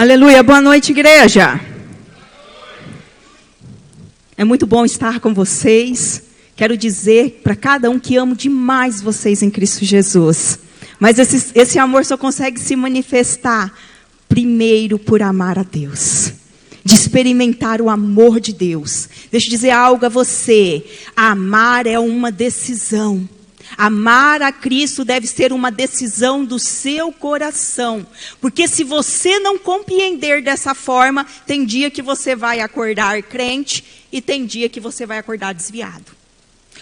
Aleluia, boa noite, igreja. É muito bom estar com vocês. Quero dizer para cada um que amo demais vocês em Cristo Jesus. Mas esse amor só consegue se manifestar primeiro por amar a Deus. De experimentar o amor de Deus. Deixa eu dizer algo a você. Amar é uma decisão. Amar a Cristo deve ser uma decisão do seu coração. Porque se você não compreender dessa forma, tem dia que você vai acordar crente e tem dia que você vai acordar desviado.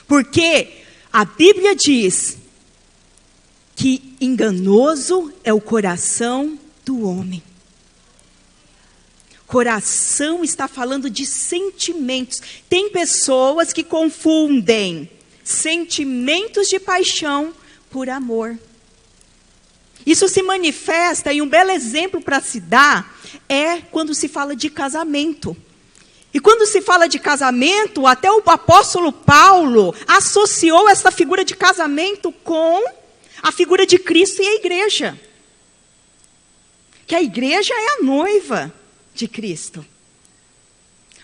Porque a Bíblia diz que enganoso é o coração do homem. Coração está falando de sentimentos. Tem pessoas que confundem sentimentos de paixão por amor. Isso se manifesta, e um belo exemplo para se dar é quando se fala de casamento. E quando se fala de casamento, até o apóstolo Paulo associou essa figura de casamento com a figura de Cristo e a igreja. Que a igreja é a noiva de Cristo.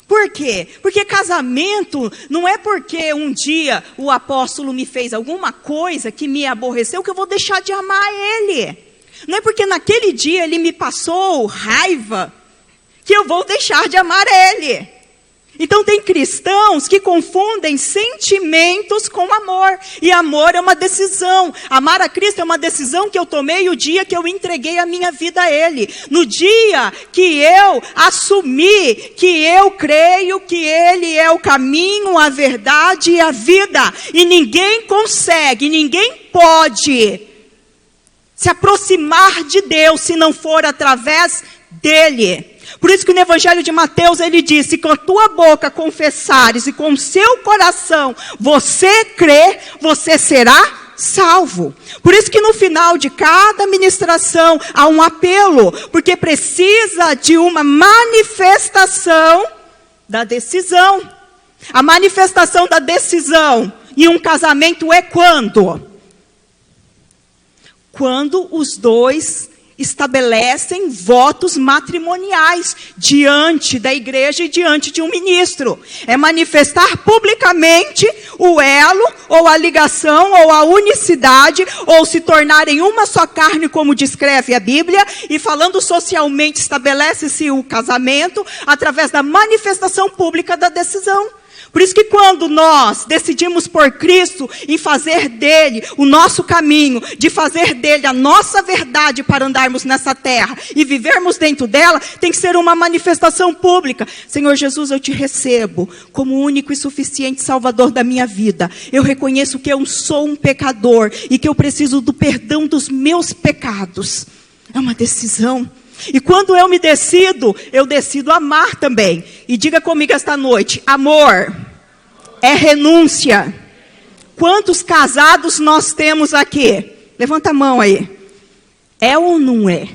Por quê? Porque casamento não é porque um dia o apóstolo me fez alguma coisa que me aborreceu que eu vou deixar de amar ele. Não é porque naquele dia ele me passou raiva que eu vou deixar de amar ele. Então tem cristãos que confundem sentimentos com amor. E amor é uma decisão. Amar a Cristo é uma decisão que eu tomei o dia que eu entreguei a minha vida a Ele. No dia que eu assumi que eu creio que Ele é o caminho, a verdade e a vida. E ninguém consegue, ninguém pode se aproximar de Deus se não for através dEle. Por isso que no Evangelho de Mateus ele diz: se com a tua boca confessares e com o seu coração você crer, você será salvo. Por isso que no final de cada ministração há um apelo, porque precisa de uma manifestação da decisão. A manifestação da decisão em um casamento é quando? Quando os dois estabelecem votos matrimoniais diante da igreja e diante de um ministro. É manifestar publicamente o elo, ou a ligação, ou a unicidade, ou se tornarem uma só carne, como descreve a Bíblia, e falando socialmente, estabelece-se o casamento através da manifestação pública da decisão. Por isso que quando nós decidimos por Cristo em fazer dele o nosso caminho, de fazer dele a nossa verdade para andarmos nessa terra e vivermos dentro dela, tem que ser uma manifestação pública. Senhor Jesus, eu te recebo como único e suficiente Salvador da minha vida. Eu reconheço que eu sou um pecador e que eu preciso do perdão dos meus pecados. É uma decisão. E quando eu decido amar também. E diga comigo esta noite: amor é renúncia. Quantos casados nós temos aqui? Levanta a mão aí. É ou não é?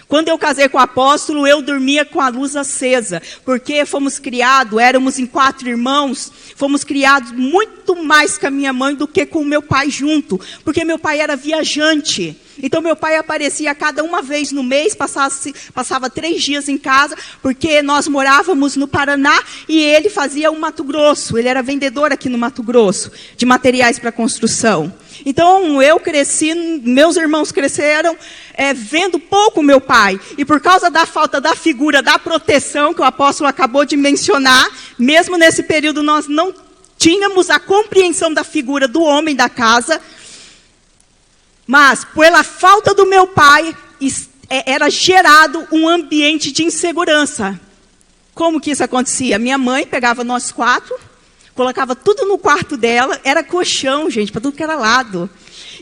Quando eu casei com o apóstolo, eu dormia com a luz acesa. Porque fomos criados, éramos em 4 irmãos. Fomos criados muito mais com a minha mãe do que com o meu pai junto. Porque meu pai era viajante. Então meu pai aparecia cada uma vez no mês, passava 3 dias em casa, porque nós morávamos no Paraná e ele fazia o Mato Grosso. Ele era vendedor aqui no Mato Grosso, de materiais para construção. Então eu cresci, meus irmãos cresceram vendo pouco meu pai. E por causa da falta da figura, da proteção que o apóstolo acabou de mencionar, mesmo nesse período nós não tínhamos a compreensão da figura do homem da casa. Mas, pela falta do meu pai, era gerado um ambiente de insegurança. Como que isso acontecia? Minha mãe pegava nós 4, colocava tudo no quarto dela, era colchão, gente, para tudo que era lado.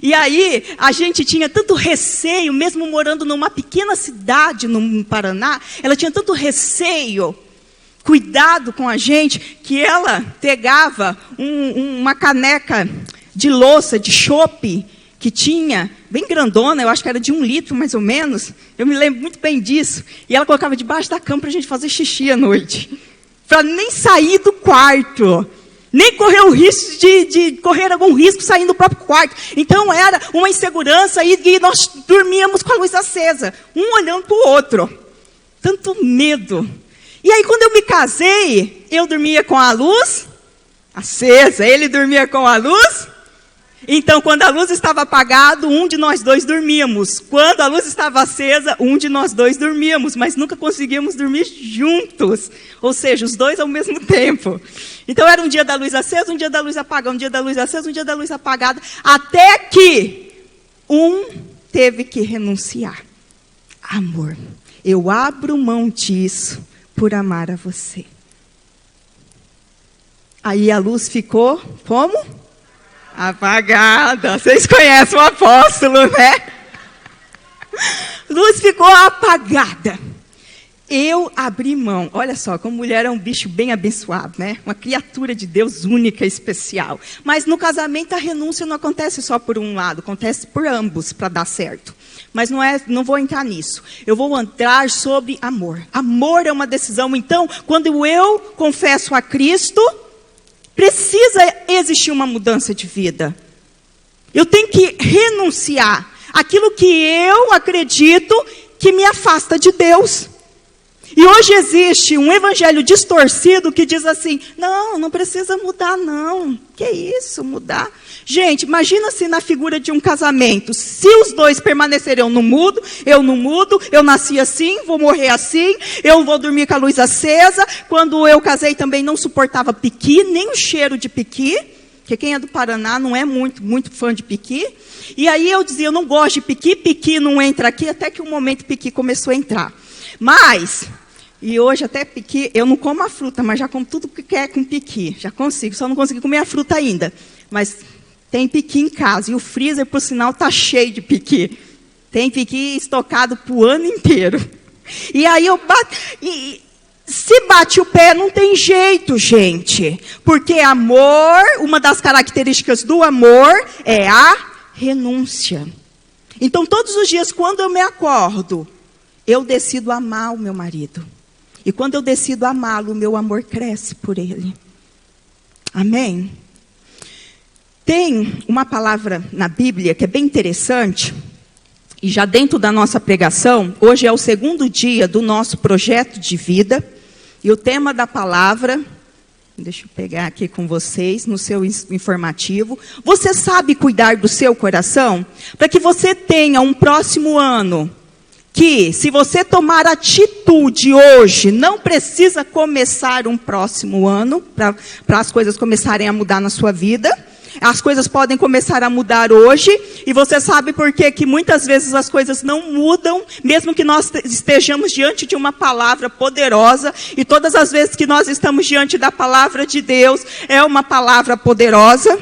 E aí, a gente tinha tanto receio, mesmo morando numa pequena cidade no Paraná, ela tinha tanto receio, cuidado com a gente, que ela pegava uma caneca de louça, de chope, que tinha, bem grandona, eu acho que era de 1 litro mais ou menos, eu me lembro muito bem disso, e ela colocava debaixo da cama para a gente fazer xixi à noite, para nem sair do quarto, nem correr o risco de correr algum risco saindo do próprio quarto. Então era uma insegurança e nós dormíamos com a luz acesa, um olhando para o outro. Tanto medo. E aí quando eu me casei, eu dormia com a luz acesa, ele dormia com a luz. Então quando a luz estava apagada, um de nós dois dormíamos. Quando a luz estava acesa, um de nós dois dormíamos, mas nunca conseguíamos dormir juntos. Ou seja, os dois ao mesmo tempo. Então era um dia da luz acesa, um dia da luz apagada, um dia da luz acesa, um dia da luz apagada, até que um teve que renunciar. Amor, eu abro mão disso por amar a você. Aí a luz ficou, como? Apagada. Vocês conhecem o apóstolo, né? Luz ficou apagada. Eu abri mão. Olha só, como mulher é um bicho bem abençoado, né? Uma criatura de Deus única, especial. Mas no casamento a renúncia não acontece só por um lado, acontece por ambos para dar certo. Mas não vou entrar nisso. Eu vou entrar sobre amor. Amor é uma decisão. Então, quando eu confesso a Cristo, precisa existir uma mudança de vida. Eu tenho que renunciar àquilo que eu acredito que me afasta de Deus. E hoje existe um evangelho distorcido que diz assim, não precisa mudar não. Que isso, mudar? Gente, imagina se na figura de um casamento, se os dois permanecerem, eu não mudo, eu nasci assim, vou morrer assim, eu vou dormir com a luz acesa. Quando eu casei também não suportava piqui, nem o cheiro de piqui, porque quem é do Paraná não é muito fã de piqui. E aí eu dizia, eu não gosto de piqui não entra aqui, até que um momento piqui começou a entrar. Mas, e hoje até piqui, eu não como a fruta, mas já como tudo que quer com piqui, já consigo, só não consegui comer a fruta ainda. Mas tem piqui em casa, e o freezer, por sinal, está cheio de piqui. Tem piqui estocado para o ano inteiro. E aí eu bato, se bate o pé, não tem jeito, gente. Porque amor, uma das características do amor é a renúncia. Então, todos os dias, quando eu me acordo, eu decido amar o meu marido. E quando eu decido amá-lo, o meu amor cresce por ele. Amém? Tem uma palavra na Bíblia que é bem interessante, e já dentro da nossa pregação, hoje é o 2º dia do nosso projeto de vida, e o tema da palavra, deixa eu pegar aqui com vocês, no seu informativo, você sabe cuidar do seu coração? Para que você tenha um próximo ano, que se você tomar atitude hoje, não precisa começar um próximo ano, para as coisas começarem a mudar na sua vida. As coisas podem começar a mudar hoje, e você sabe por quê? Que muitas vezes as coisas não mudam, mesmo que nós estejamos diante de uma palavra poderosa, e todas as vezes que nós estamos diante da palavra de Deus, é uma palavra poderosa.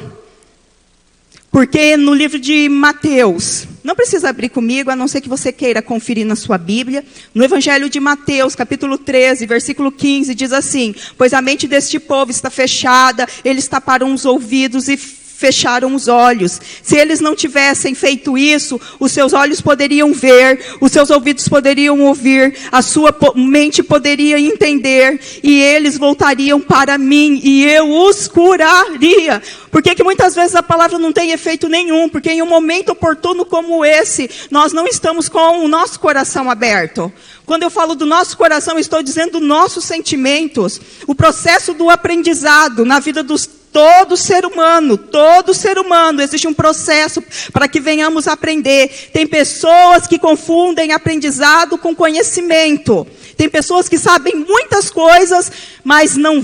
Porque no livro de Mateus, não precisa abrir comigo, a não ser que você queira conferir na sua Bíblia, no Evangelho de Mateus, capítulo 13, versículo 15, diz assim, pois a mente deste povo está fechada, eles taparam os ouvidos e fecharam os olhos. Se eles não tivessem feito isso, os seus olhos poderiam ver, os seus ouvidos poderiam ouvir, a sua mente poderia entender, e eles voltariam para mim, e eu os curaria. Por que muitas vezes a palavra não tem efeito nenhum? Porque em um momento oportuno como esse, nós não estamos com o nosso coração aberto. Quando eu falo do nosso coração, estou dizendo nossos sentimentos. O processo do aprendizado na vida dos todo ser humano, existe um processo para que venhamos aprender. Tem pessoas que confundem aprendizado com conhecimento. Tem pessoas que sabem muitas coisas, mas não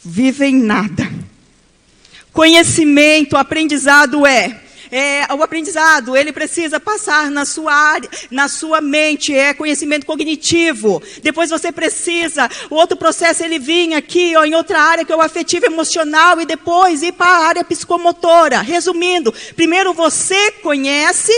vivem nada. Conhecimento, aprendizado o aprendizado, ele precisa passar na sua área, na sua mente, é conhecimento cognitivo. Depois você precisa, o outro processo ele vinha aqui, em outra área que é o afetivo emocional, e depois ir para a área psicomotora. Resumindo, primeiro você conhece,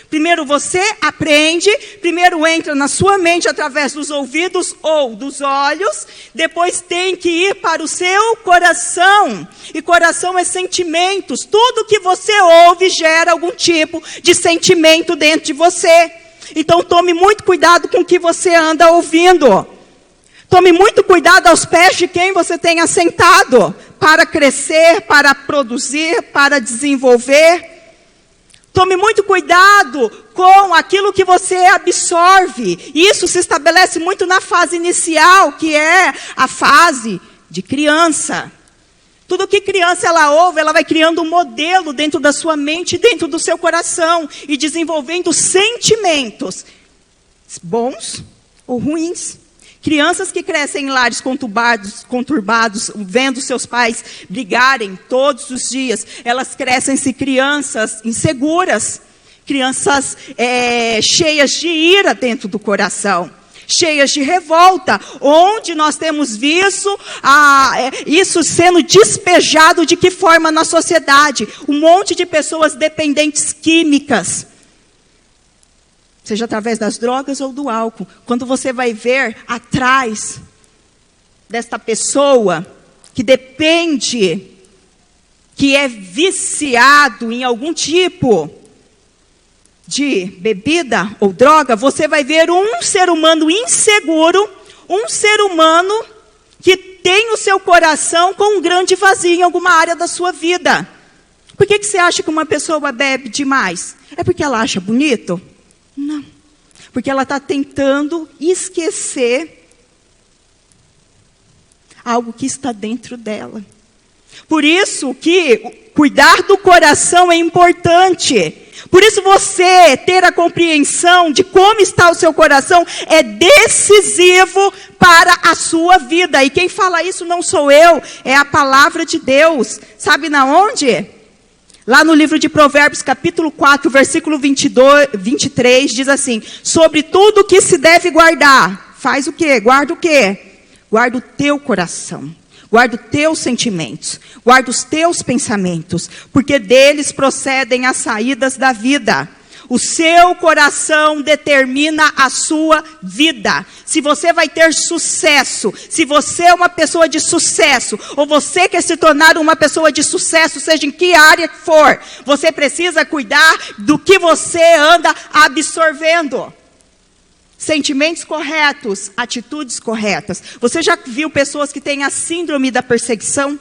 primeiro você aprende, primeiro entra na sua mente através dos ouvidos ou dos olhos, depois tem que ir para o seu coração, e coração é sentimentos, tudo que você ouve gera algum tipo de sentimento dentro de você. Então tome muito cuidado com o que você anda ouvindo, tome muito cuidado aos pés de quem você tem assentado, para crescer, para produzir, para desenvolver. Tome muito cuidado com aquilo que você absorve. Isso se estabelece muito na fase inicial, que é a fase de criança. Tudo que criança ela ouve, ela vai criando um modelo dentro da sua mente, dentro do seu coração, e desenvolvendo sentimentos, bons ou ruins. Crianças que crescem em lares conturbados, vendo seus pais brigarem todos os dias, elas crescem-se crianças inseguras, crianças cheias de ira dentro do coração, cheias de revolta, onde nós temos visto isso sendo despejado de que forma na sociedade? Um monte de pessoas dependentes químicas, seja através das drogas ou do álcool. Quando você vai ver atrás desta pessoa que depende, que é viciado em algum tipo de bebida ou droga, você vai ver um ser humano inseguro, um ser humano que tem o seu coração com um grande vazio em alguma área da sua vida. Por que você acha que uma pessoa bebe demais? É porque ela acha bonito? Não, porque ela está tentando esquecer algo que está dentro dela. Por isso que cuidar do coração é importante. Por isso você ter a compreensão de como está o seu coração é decisivo para a sua vida. E quem fala isso não sou eu, é a palavra de Deus. Sabe na onde? Lá no livro de Provérbios, capítulo 4, versículo 23, diz assim: sobre tudo que se deve guardar, faz o quê? Guarda o quê? Guarda o teu coração, guarda os teus sentimentos, guarda os teus pensamentos, porque deles procedem as saídas da vida. O seu coração determina a sua vida. Se você vai ter sucesso, se você é uma pessoa de sucesso, ou você quer se tornar uma pessoa de sucesso, seja em que área for, você precisa cuidar do que você anda absorvendo. Sentimentos corretos, atitudes corretas. Você já viu pessoas que têm a síndrome da perseguição?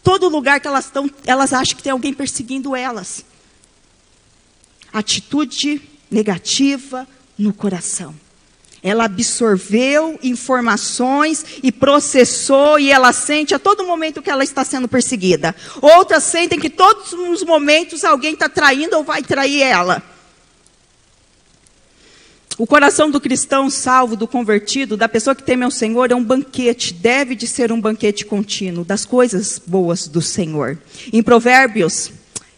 Todo lugar que elas estão, elas acham que tem alguém perseguindo elas. Atitude negativa no coração. Ela absorveu informações e processou, e ela sente a todo momento que ela está sendo perseguida. Outras sentem que todos os momentos alguém está traindo ou vai trair ela. O coração do cristão salvo, do convertido, da pessoa que teme ao Senhor, é um banquete, deve de ser um banquete contínuo das coisas boas do Senhor. Em Provérbios,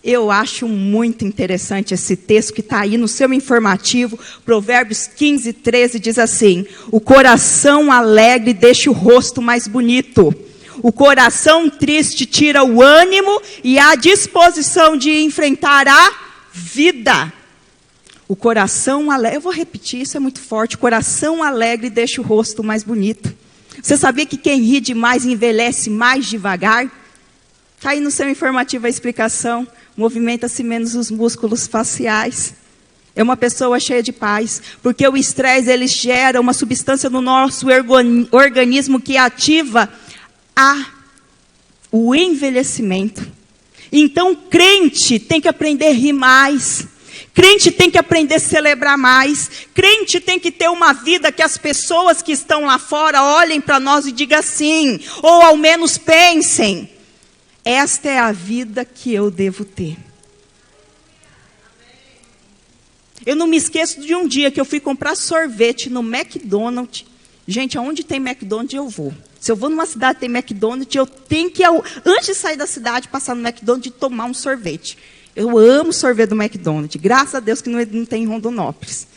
eu acho muito interessante esse texto que está aí no seu informativo. Provérbios 15, 13 diz assim: o coração alegre deixa o rosto mais bonito. O coração triste tira o ânimo e a disposição de enfrentar a vida. O coração alegre, eu vou repetir, isso é muito forte. O coração alegre deixa o rosto mais bonito. Você sabia que quem ri demais envelhece mais devagar? Está aí no seu informativo a explicação. Movimenta-se menos os músculos faciais. É uma pessoa cheia de paz. Porque o estresse, ele gera uma substância no nosso organismo que ativa o envelhecimento. Então, crente tem que aprender a rir mais. Crente tem que aprender a celebrar mais. Crente tem que ter uma vida que as pessoas que estão lá fora olhem para nós e digam assim, ou ao menos pensem: esta é a vida que eu devo ter. Eu não me esqueço de um dia que eu fui comprar sorvete no McDonald's. Gente, aonde tem McDonald's eu vou. Se eu vou numa cidade que tem McDonald's, eu tenho que, antes de sair da cidade, passar no McDonald's e tomar um sorvete. Eu amo sorvete do McDonald's. Graças a Deus que não tem em Rondonópolis.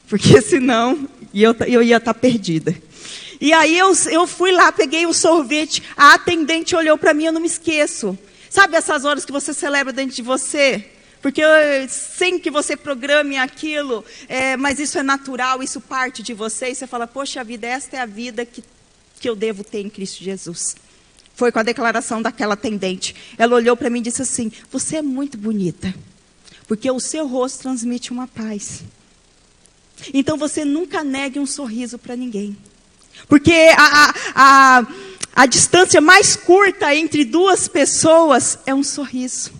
Porque senão eu ia estar perdida. E aí eu fui lá, peguei o sorvete, a atendente olhou para mim, eu não me esqueço. Sabe essas horas que você celebra dentro de você? Porque sem que você programe aquilo, mas isso é natural, isso parte de você. E você fala: poxa vida, esta é a vida que eu devo ter em Cristo Jesus. Foi com a declaração daquela atendente. Ela olhou para mim e disse assim: você é muito bonita, porque o seu rosto transmite uma paz. Então você nunca negue um sorriso para ninguém. Porque a distância mais curta entre duas pessoas é um sorriso.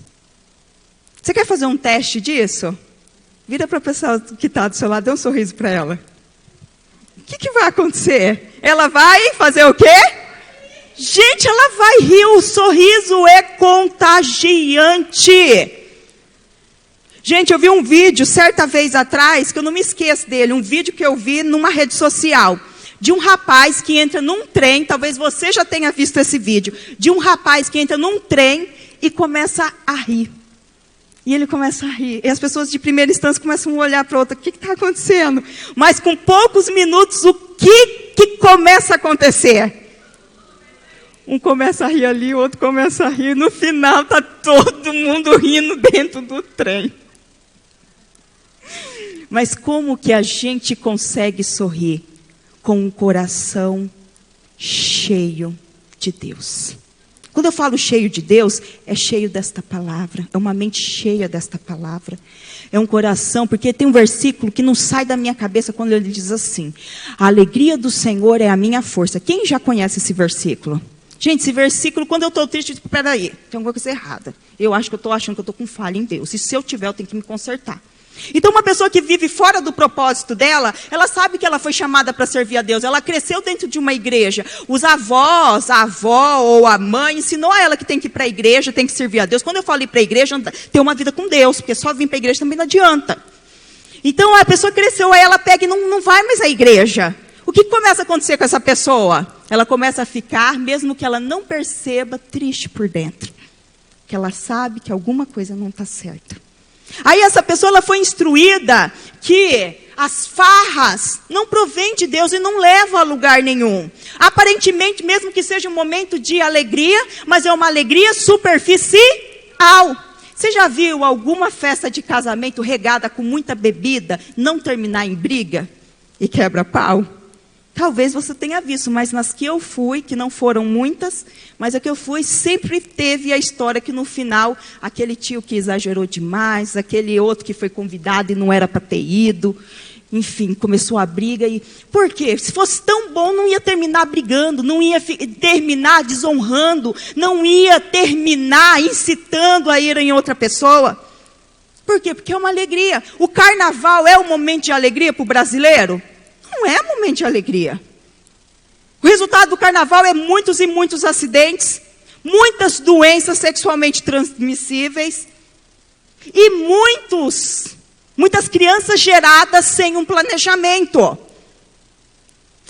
Você quer fazer um teste disso? Vira para a pessoa que está do seu lado, dê um sorriso para ela. O que vai acontecer? Ela vai fazer o quê? Gente, ela vai rir, o sorriso é contagiante. Gente, eu vi um vídeo certa vez atrás, que eu não me esqueço dele, um vídeo que eu vi numa rede social, de um rapaz que entra num trem, talvez você já tenha visto esse vídeo, de um rapaz que entra num trem e começa a rir. E ele começa a rir. E as pessoas de primeira instância começam a olhar para outra. O que está acontecendo? Mas com poucos minutos, o que começa a acontecer? Um começa a rir ali, o outro começa a rir. No final, está todo mundo rindo dentro do trem. Mas como que a gente consegue sorrir? Com um coração cheio de Deus. Quando eu falo cheio de Deus, é cheio desta palavra. É uma mente cheia desta palavra. É um coração, porque tem um versículo que não sai da minha cabeça quando ele diz assim: a alegria do Senhor é a minha força. Quem já conhece esse versículo? Gente, esse versículo, quando eu estou triste, eu digo, peraí, tem alguma coisa errada. Eu acho que eu estou achando que eu estou com falha em Deus. E se eu tiver, eu tenho que me consertar. Então, uma pessoa que vive fora do propósito dela, ela sabe que ela foi chamada para servir a Deus. Ela cresceu dentro de uma igreja. Os avós, a avó ou a mãe ensinou a ela que tem que ir para a igreja, tem que servir a Deus. Quando eu falo ir para a igreja, ter uma vida com Deus, porque só vir para a igreja também não adianta. Então, a pessoa cresceu, aí ela pega e não vai mais à igreja. O que começa a acontecer com essa pessoa? Ela começa a ficar, mesmo que ela não perceba, triste por dentro. Que ela sabe que alguma coisa não está certa. Aí essa pessoa ela foi instruída que as farras não provêm de Deus e não levam a lugar nenhum. Aparentemente, mesmo que seja um momento de alegria, mas é uma alegria superficial. Você já viu alguma festa de casamento regada com muita bebida não terminar em briga e quebra-pau? Talvez você tenha visto, mas nas que eu fui, que não foram muitas, mas a que eu fui, sempre teve a história que no final, aquele tio que exagerou demais, aquele outro que foi convidado e não era para ter ido, enfim, começou a briga. Por quê? Se fosse tão bom, não ia terminar brigando, não ia terminar desonrando, não ia terminar incitando a ira em outra pessoa. Por quê? Porque é uma alegria. O carnaval é um momento de alegria para o brasileiro? Não é momento de alegria. O resultado do carnaval é muitos e muitos acidentes, muitas doenças sexualmente transmissíveis e muitas crianças geradas sem um planejamento.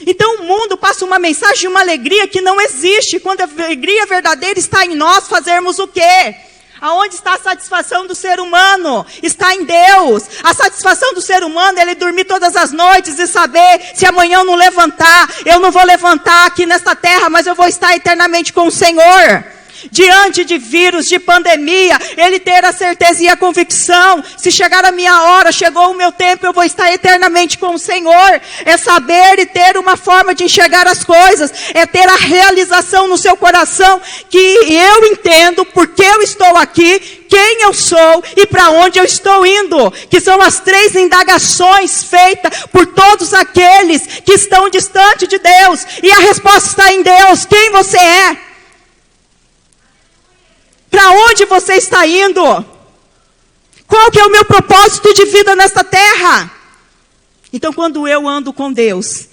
Então o mundo passa uma mensagem de uma alegria que não existe. Quando a alegria verdadeira está em nós, fazermos o quê? Aonde está a satisfação do ser humano? Está em Deus. A satisfação do ser humano é ele dormir todas as noites e saber, se amanhã eu não levantar, eu não vou levantar aqui nesta terra, mas eu vou estar eternamente com o Senhor. Diante de vírus, de pandemia, ele ter a certeza e a convicção, se chegar a minha hora, chegou o meu tempo, eu vou estar eternamente com o Senhor. É saber e ter uma forma de enxergar as coisas, é ter a realização no seu coração, que eu entendo porque eu estou aqui, quem eu sou e para onde eu estou indo, que são as 3 indagações feitas por todos aqueles que estão distante de Deus, e a resposta está em Deus. Quem você é? Para onde você está indo? Qual que é o meu propósito de vida nesta terra? Então, quando eu ando com Deus,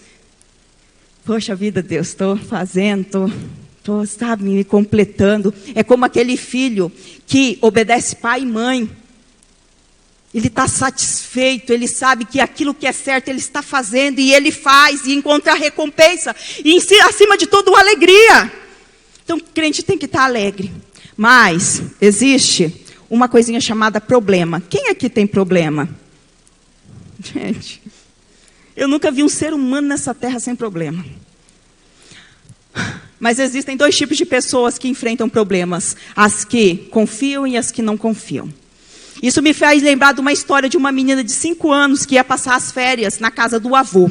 poxa vida, Deus, estou fazendo, estou, sabe, me completando. É como aquele filho que obedece pai e mãe. Ele está satisfeito, ele sabe que aquilo que é certo ele está fazendo, e ele faz, e encontra a recompensa. E acima de tudo, alegria. Então, o crente tem que estar alegre. Mas existe uma coisinha chamada problema. Quem aqui tem problema? Gente, eu nunca vi um ser humano nessa terra sem problema. Mas existem 2 tipos de pessoas que enfrentam problemas: as que confiam e as que não confiam. Isso me faz lembrar de uma história de uma menina de 5 anos que ia passar as férias na casa do avô.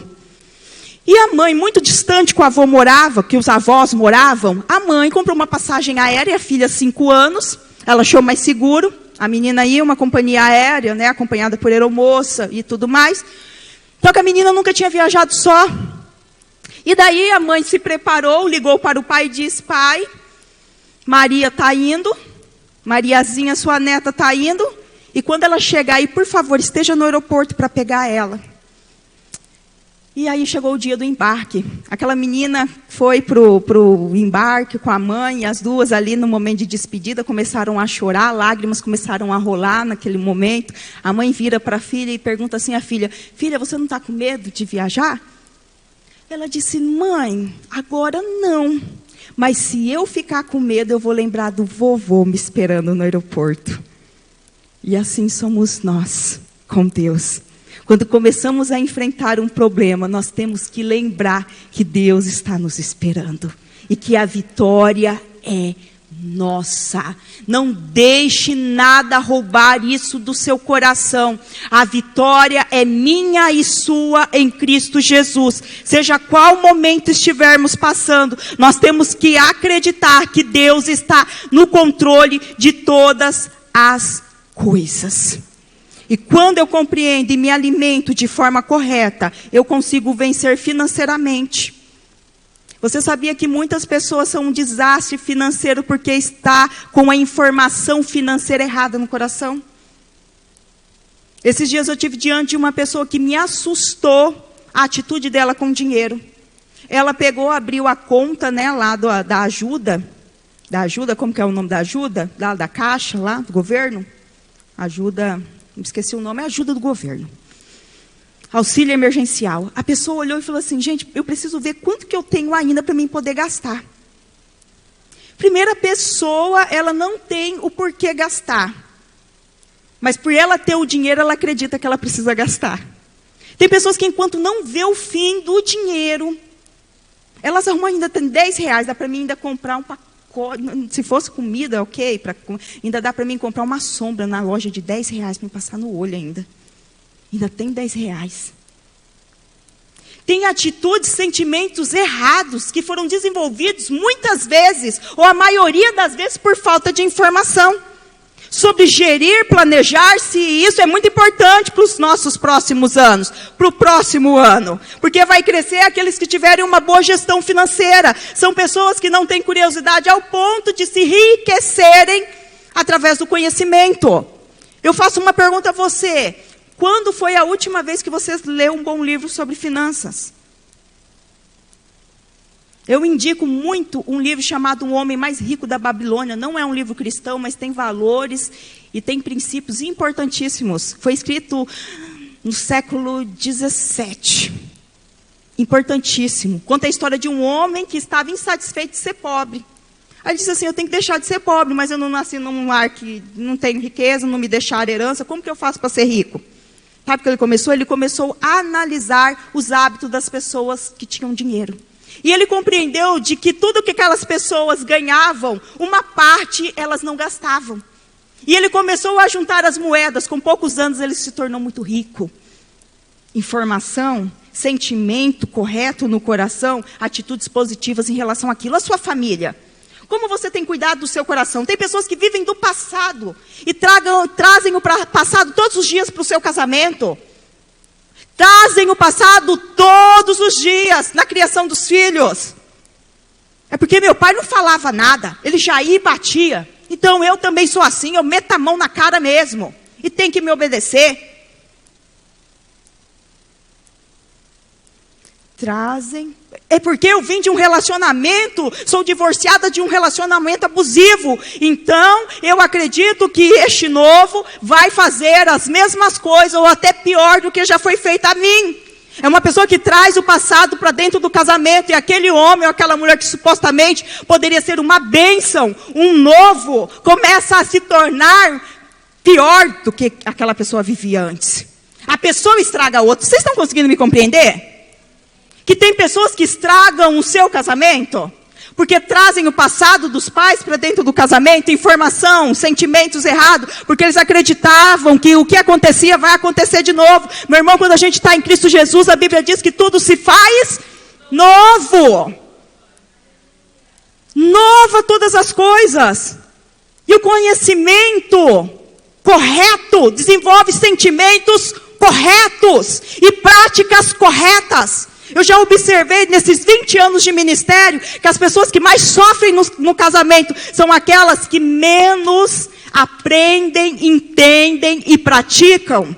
E a mãe, muito distante que o avô morava, que os avós moravam, a mãe comprou uma passagem aérea, a filha 5 anos, ela achou mais seguro, a menina ia uma companhia aérea, né, acompanhada por aeromoça e tudo mais. Então a menina nunca tinha viajado só. E daí a mãe se preparou, ligou para o pai e disse: pai, Maria está indo, Mariazinha, sua neta, está indo, e quando ela chegar aí, por favor, esteja no aeroporto para pegar ela. E aí chegou o dia do embarque. Aquela menina foi pro embarque com a mãe, e as duas ali no momento de despedida começaram a chorar, lágrimas começaram a rolar naquele momento. A mãe vira para a filha e pergunta assim à filha: filha, você não está com medo de viajar? Ela disse: mãe, agora não. Mas se eu ficar com medo, eu vou lembrar do vovô me esperando no aeroporto. E assim somos nós com Deus. Quando começamos a enfrentar um problema, nós temos que lembrar que Deus está nos esperando. E que a vitória é nossa. Não deixe nada roubar isso do seu coração. A vitória é minha e sua em Cristo Jesus. Seja qual momento estivermos passando, nós temos que acreditar que Deus está no controle de todas as coisas. E quando eu compreendo e me alimento de forma correta, eu consigo vencer financeiramente. Você sabia que muitas pessoas são um desastre financeiro porque está com a informação financeira errada no coração? Esses dias eu tive diante de uma pessoa que me assustou a atitude dela com dinheiro. Ela pegou, abriu a conta, né, lá da ajuda. Da ajuda, como que é o nome da ajuda? Da Caixa, lá, do governo. Ajuda, esqueci o nome, é ajuda do governo. Auxílio emergencial. A pessoa olhou e falou assim: gente, eu preciso ver quanto que eu tenho ainda para mim poder gastar. Primeira pessoa, ela não tem o porquê gastar. Mas por ela ter o dinheiro, ela acredita que ela precisa gastar. Tem pessoas que enquanto não vê o fim do dinheiro, elas arrumam ainda, tem 10 reais, dá para mim ainda comprar um pacote. Se fosse comida, ok, ainda dá para mim comprar uma sombra na loja de 10 reais para me passar no olho ainda. Ainda tem 10 reais. Tem atitudes, sentimentos errados que foram desenvolvidos muitas vezes, ou a maioria das vezes, por falta de informação. Sobre gerir, planejar-se, e isso é muito importante para os nossos próximos anos, para o próximo ano. Porque vai crescer aqueles que tiverem uma boa gestão financeira. São pessoas que não têm curiosidade ao ponto de se enriquecerem através do conhecimento. Eu faço uma pergunta a você. Quando foi a última vez que você leu um bom livro sobre finanças? Eu indico muito um livro chamado O Homem Mais Rico da Babilônia. Não é um livro cristão, mas tem valores e tem princípios importantíssimos. Foi escrito no século 17. Importantíssimo. Conta a história de um homem que estava insatisfeito de ser pobre. Aí ele disse assim: eu tenho que deixar de ser pobre, mas eu não nasci num lar que não tenho riqueza, não me deixaram herança. Como que eu faço para ser rico? Sabe o que ele começou? Ele começou a analisar os hábitos das pessoas que tinham dinheiro. E ele compreendeu de que tudo que aquelas pessoas ganhavam, uma parte elas não gastavam. E ele começou a juntar as moedas. Com poucos anos ele se tornou muito rico. Informação, sentimento correto no coração, atitudes positivas em relação àquilo. A sua família. Como você tem cuidado do seu coração? Tem pessoas que vivem do passado e trazem o passado todos os dias para o seu casamento. Trazem o passado todos os dias na criação dos filhos. É porque meu pai não falava nada, ele já ia e batia. Então eu também sou assim, eu meto a mão na cara mesmo. E tem que me obedecer. Trazem. É porque eu vim de um relacionamento, sou divorciada de um relacionamento abusivo. Então, eu acredito que este novo vai fazer as mesmas coisas, ou até pior do que já foi feito a mim. É uma pessoa que traz o passado para dentro do casamento, e aquele homem ou aquela mulher que supostamente poderia ser uma bênção, um novo, começa a se tornar pior do que aquela pessoa vivia antes. A pessoa estraga a outra. Vocês estão conseguindo me compreender? Que tem pessoas que estragam o seu casamento, porque trazem o passado dos pais para dentro do casamento, informação, sentimentos errados, porque eles acreditavam que o que acontecia vai acontecer de novo. Meu irmão, quando a gente está em Cristo Jesus, a Bíblia diz que tudo se faz novo. Nova todas as coisas. E o conhecimento correto desenvolve sentimentos corretos e práticas corretas. Eu já observei nesses 20 anos de ministério que as pessoas que mais sofrem no casamento são aquelas que menos aprendem, entendem e praticam.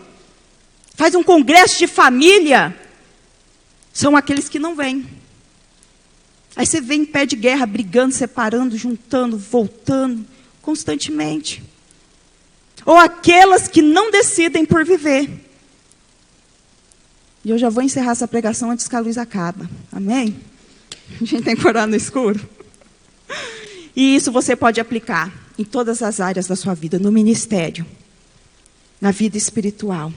Faz um congresso de família, são aqueles que não vêm. Aí você vem em pé de guerra, brigando, separando, juntando, voltando, constantemente. Ou aquelas que não decidem por viver. E eu já vou encerrar essa pregação antes que a luz acabe. Amém? A gente tem que orar no escuro. E isso você pode aplicar em todas as áreas da sua vida, no ministério, na vida espiritual.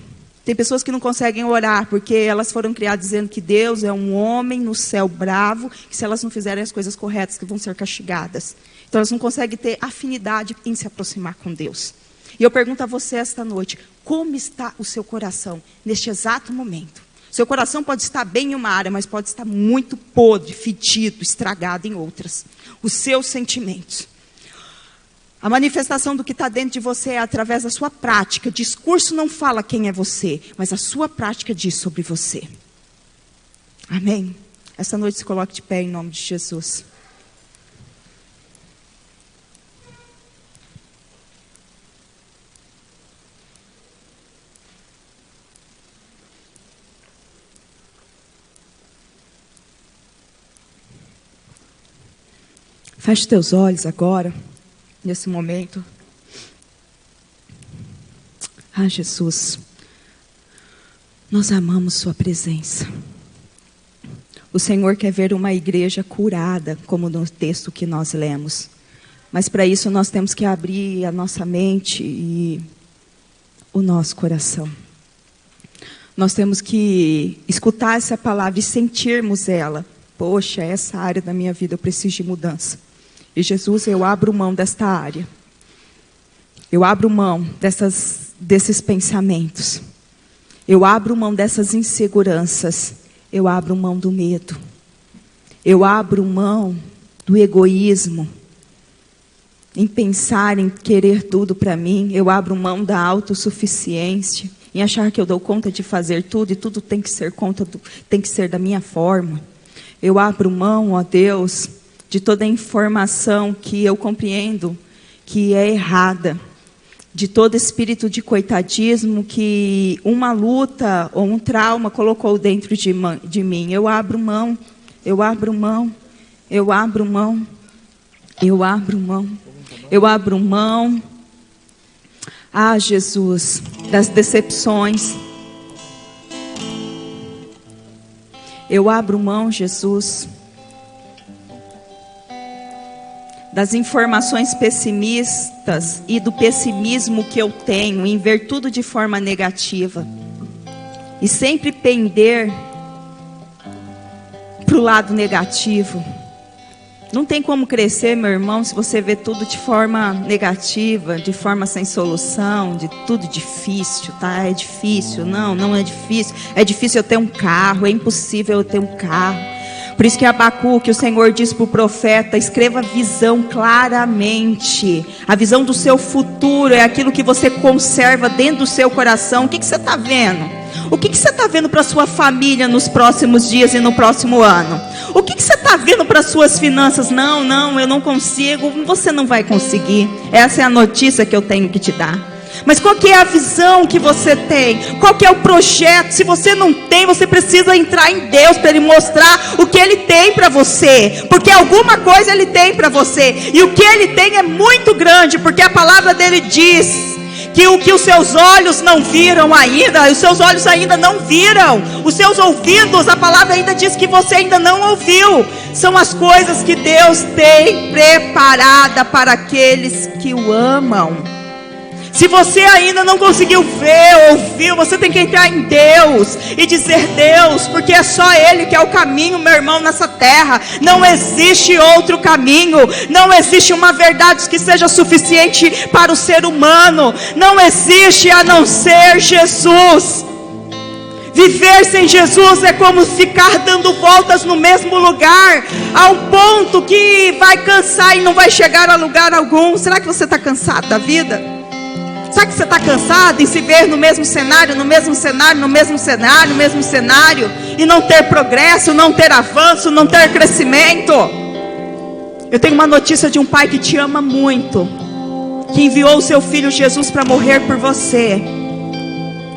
Tem pessoas que não conseguem orar porque elas foram criadas dizendo que Deus é um homem no céu bravo, que se elas não fizerem as coisas corretas, que vão ser castigadas. Então elas não conseguem ter afinidade em se aproximar com Deus. E eu pergunto a você esta noite, como está o seu coração neste exato momento? Seu coração pode estar bem em uma área, mas pode estar muito podre, fedido, estragado em outras. Os seus sentimentos. A manifestação do que está dentro de você é através da sua prática. Discurso não fala quem é você, mas a sua prática diz sobre você. Amém? Esta noite se coloque de pé em nome de Jesus. Feche teus olhos agora, nesse momento. Ah, Jesus, nós amamos sua presença. O Senhor quer ver uma igreja curada, como no texto que nós lemos. Mas para isso nós temos que abrir a nossa mente e o nosso coração. Nós temos que escutar essa palavra e sentirmos ela. Poxa, essa área da minha vida eu preciso de mudança. E Jesus, eu abro mão desta área. Eu abro mão desses pensamentos. Eu abro mão dessas inseguranças. Eu abro mão do medo. Eu abro mão do egoísmo. Em pensar, em querer tudo para mim. Eu abro mão da autossuficiência. Em achar que eu dou conta de fazer tudo e tudo tem que ser da minha forma. Eu abro mão, ó Deus, de toda a informação que eu compreendo que é errada, de todo espírito de coitadismo que uma luta ou um trauma colocou dentro de mim. Eu abro mão, eu abro mão, eu abro mão, eu abro mão, eu abro mão. Ah, Jesus, das decepções. Eu abro mão, Jesus, das informações pessimistas e do pessimismo que eu tenho em ver tudo de forma negativa. E sempre pender para o lado negativo. Não tem como crescer, meu irmão, se você vê tudo de forma negativa, de forma sem solução, de tudo difícil, tá? É difícil. Não é difícil. É difícil eu ter um carro, é impossível eu ter um carro. Por isso que Abacuque, o Senhor diz para o profeta, escreva a visão claramente. A visão do seu futuro é aquilo que você conserva dentro do seu coração. O que você está vendo? O que você está vendo para a sua família nos próximos dias e no próximo ano? O que você está vendo para as suas finanças? Não, eu não consigo. Você não vai conseguir. Essa é a notícia que eu tenho que te dar. Mas qual que é a visão que você tem? Qual que é o projeto? Se você não tem, você precisa entrar em Deus para Ele mostrar o que Ele tem para você. Porque alguma coisa Ele tem para você. E o que Ele tem é muito grande, porque a palavra dele diz que o que os seus olhos não viram ainda, os seus olhos ainda não viram, os seus ouvidos, a palavra ainda diz que você ainda não ouviu. São as coisas que Deus tem preparada para aqueles que o amam. Se você ainda não conseguiu ver, ouvir, você tem que entrar em Deus e dizer: Deus, porque é só Ele que é o caminho, meu irmão, nessa terra. Não existe outro caminho. Não existe uma verdade que seja suficiente para o ser humano. Não existe a não ser Jesus. Viver sem Jesus é como ficar dando voltas no mesmo lugar, a um ponto que vai cansar e não vai chegar a lugar algum. Será que você está cansado da vida? Sabe que você está cansado em se ver no mesmo cenário, no mesmo cenário, no mesmo cenário, no mesmo cenário, e não ter progresso, não ter avanço, não ter crescimento? Eu tenho uma notícia de um pai que te ama muito, que enviou o seu filho Jesus para morrer por você.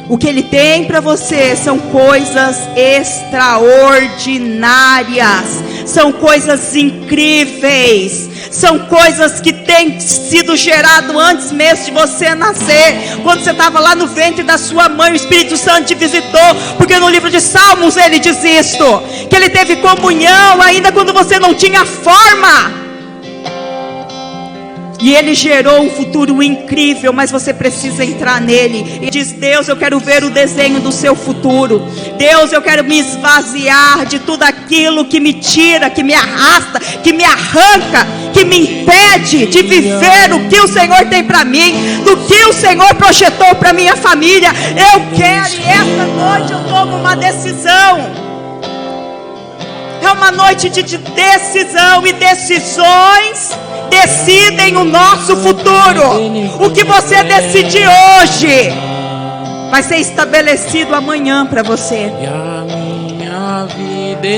O que ele tem para você são coisas extraordinárias, são coisas incríveis, são coisas que têm sido gerado antes mesmo de você nascer. Quando você estava lá no ventre da sua mãe, o Espírito Santo te visitou, porque no livro de Salmos ele diz isto, que ele teve comunhão ainda quando você não tinha forma. E ele gerou um futuro incrível, mas você precisa entrar nele. E diz: Deus, eu quero ver o desenho do seu futuro. Deus, eu quero me esvaziar de tudo aquilo que me tira, que me arrasta, que me arranca, que me impede de viver o que o Senhor tem para mim, do que o Senhor projetou para minha família. Eu quero, e esta noite eu tomo uma decisão. É uma noite de decisão, e decisões decidem o nosso futuro. O que você decidir hoje vai ser estabelecido amanhã para você.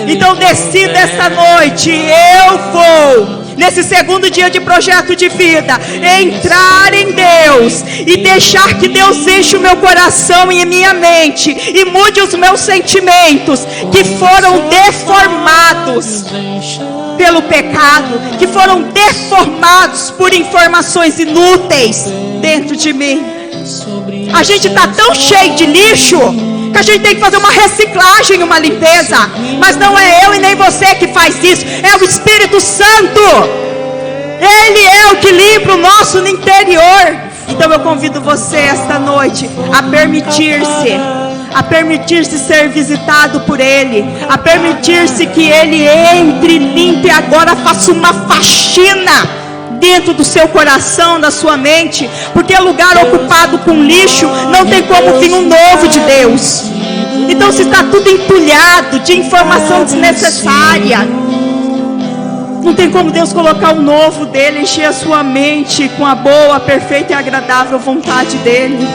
Então decida esta noite: eu vou, nesse segundo dia de projeto de vida, entrar em Deus e deixar que Deus enche o meu coração e minha mente e mude os meus sentimentos, que foram deformados pelo pecado, que foram deformados por informações inúteis dentro de mim. A gente está tão cheio de lixo que a gente tem que fazer uma reciclagem, uma limpeza. Mas não é eu e nem você que faz isso, é o Espírito Santo. Ele é o que limpa o nosso interior. Então eu convido você esta noite a permitir-se ser visitado por Ele, a permitir-se que Ele entre, limpe agora, faça uma faxina dentro do seu coração, da sua mente, porque lugar ocupado com lixo não tem como vir um novo de Deus. Então, se está tudo entulhado de informação desnecessária, não tem como Deus colocar o novo dele, encher a sua mente com a boa, perfeita e agradável vontade dele.